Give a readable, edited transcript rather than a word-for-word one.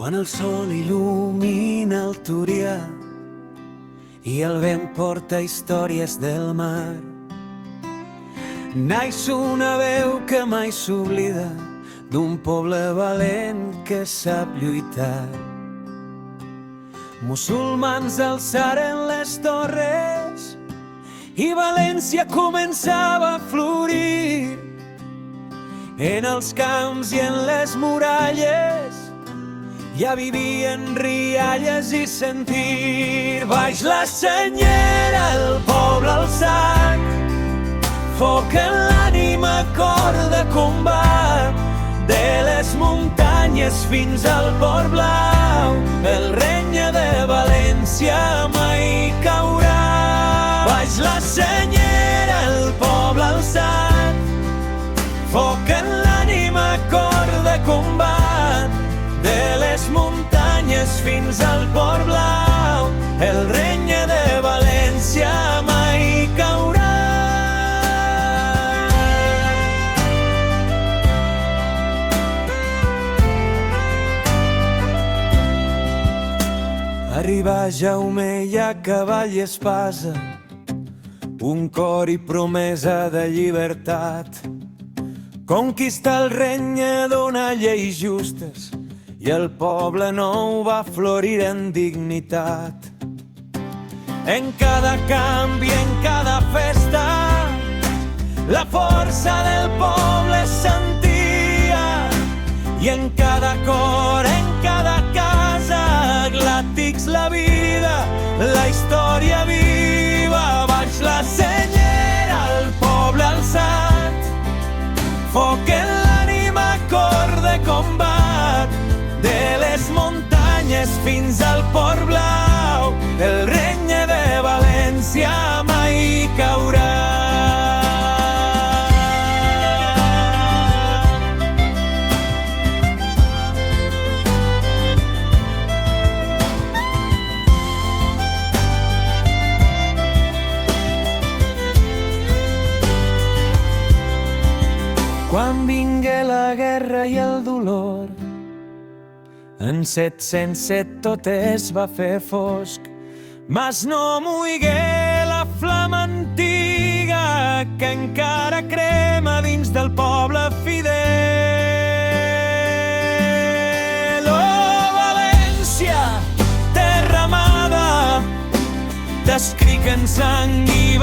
Quan el sol il·lumina el Túria i el vent porta històries del mar, naix una veu que mai s'oblida d'un poble valent que sap lluitar. Musulmans alçaren les torres i València començava a florir. En els camps i en les muralles ja vivien rialles i sentir. Baix la senyera, el poble alçat, foc en l'ànima, cor de combat. De les muntanyes fins al Port Blau, el regne de València mai caurà. Baix la senyera, el poble alçat, foc en l'ànima, cor de combat. De les muntanyes fins al Port Blau, el regne de València mai caurà. Arriba Jaume i a cavall i espasa, un cor i promesa de llibertat. Conquistar el regne, donar lleis justes, i el poble nou va florir en dignitat. En cada canvi, en cada festa, la força del poble es sentia. I en cada cor, en cada casa, glàtics la vida, la història viva. Baix la senyera, el poble alçat, foc en l'ànima, cor de combat. De les muntanyes fins al Port Blau, el regne de València mai caurà. Quan vingué la guerra i el dolor, en 707 tot es va fer fosc, mas no muigué la flama antiga que encara crema dins del poble fidel. Oh, València, terra amada, t'escric en sang i